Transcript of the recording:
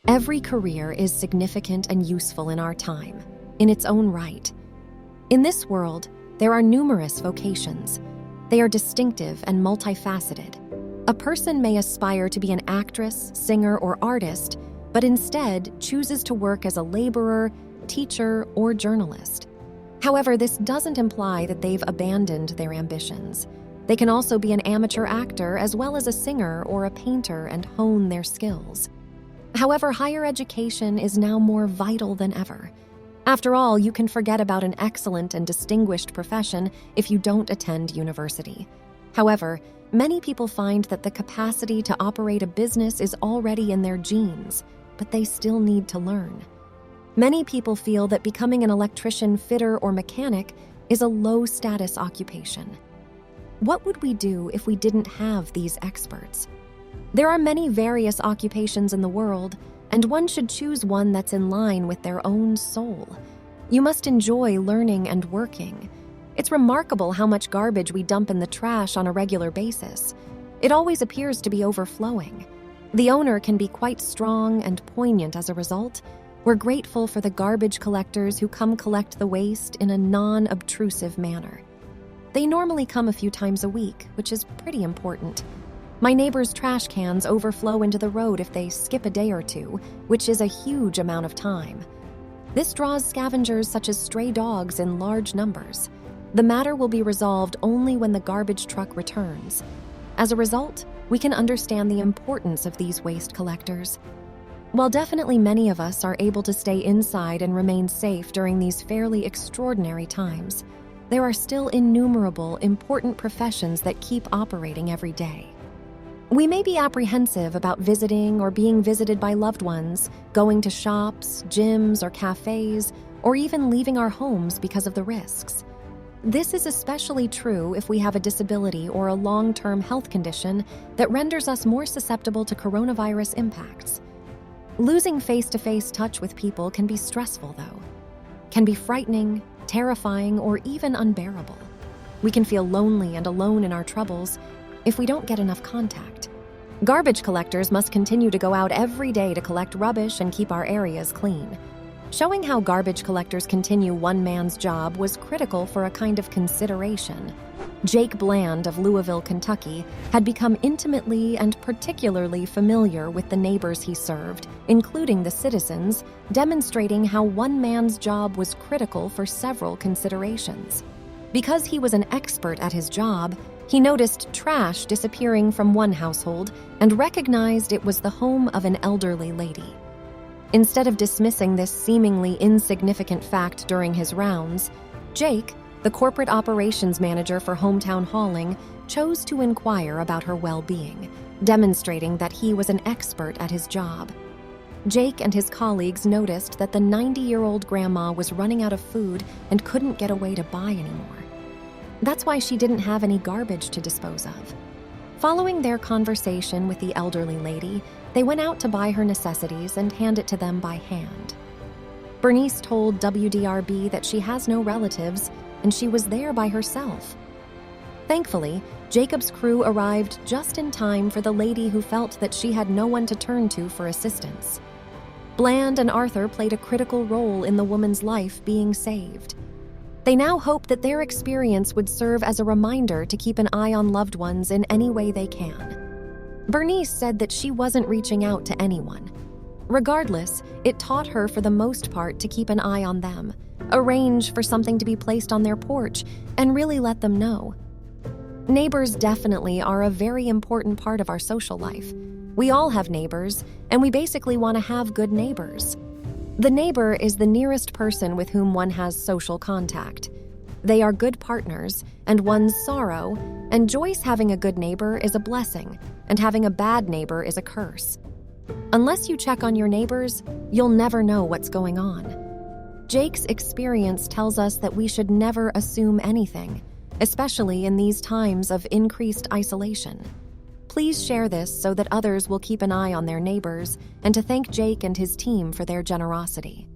Every career is significant and useful in our time, in its own right. In this world, there are numerous vocations. They are distinctive and multifaceted. A person may aspire to be an actress, singer, or artist, but instead chooses to work as a laborer, teacher, or journalist. However, this doesn't imply that they've abandoned their ambitions. They can also be an amateur actor as well as a singer or a painter and hone their skills. However, higher education is now more vital than ever. After all, you can forget about an excellent and distinguished profession if you don't attend university. However, many people find that the capacity to operate a business is already in their genes, but they still need to learn. Many people feel that becoming an electrician, fitter, or mechanic is a low-status occupation. What would we do if we didn't have these experts? There are many various occupations in the world, and one should choose one that's in line with their own soul. You must enjoy learning and working. It's remarkable how much garbage we dump in the trash on a regular basis. It always appears to be overflowing. The owner can be quite strong and poignant as a result. We're grateful for the garbage collectors who come collect the waste in a non-obtrusive manner. They normally come a few times a week, which is pretty important. My neighbor's trash cans overflow into the road if they skip a day or two, which is a huge amount of time. This draws scavengers such as stray dogs in large numbers. The matter will be resolved only when the garbage truck returns. As a result, we can understand the importance of these waste collectors. While definitely many of us are able to stay inside and remain safe during these fairly extraordinary times, there are still innumerable important professions that keep operating every day. We may be apprehensive about visiting or being visited by loved ones, going to shops, gyms, or cafes, or even leaving our homes because of the risks. This is especially true if we have a disability or a long-term health condition that renders us more susceptible to coronavirus impacts. Losing face-to-face touch with people can be stressful, though. Can be frightening, terrifying, or even unbearable. We can feel lonely and alone in our troubles if we don't get enough contact. Garbage collectors must continue to go out every day to collect rubbish and keep our areas clean. Showing how garbage collectors continue one man's job was critical for a kind of consideration. Jake Bland of Louisville, Kentucky, had become intimately and particularly familiar with the neighbors he served, including the citizens, demonstrating how one man's job was critical for several considerations. Because he was an expert at his job, he noticed trash disappearing from one household and recognized it was the home of an elderly lady. Instead of dismissing this seemingly insignificant fact during his rounds, Jake, the corporate operations manager for Hometown Hauling, chose to inquire about her well-being, demonstrating that he was an expert at his job. Jake and his colleagues noticed that the 90-year-old grandma was running out of food and couldn't get away to buy anymore. That's why she didn't have any garbage to dispose of. Following their conversation with the elderly lady, they went out to buy her necessities and hand it to them by hand. Bernice told WDRB that she has no relatives and she was there by herself. Thankfully, Jacob's crew arrived just in time for the lady who felt that she had no one to turn to for assistance. Bland and Arthur played a critical role in the woman's life being saved. They now hope that their experience would serve as a reminder to keep an eye on loved ones in any way they can. Bernice said that she wasn't reaching out to anyone. Regardless, it taught her for the most part to keep an eye on them, arrange for something to be placed on their porch, and really let them know. Neighbors definitely are a very important part of our social life. We all have neighbors, and we basically want to have good neighbors. The neighbor is the nearest person with whom one has social contact. They are good partners, and one's sorrow, and Joyce having a good neighbor is a blessing, and having a bad neighbor is a curse. Unless you check on your neighbors, you'll never know what's going on. Jake's experience tells us that we should never assume anything, especially in these times of increased isolation. Please share this so that others will keep an eye on their neighbors and to thank Jake and his team for their generosity.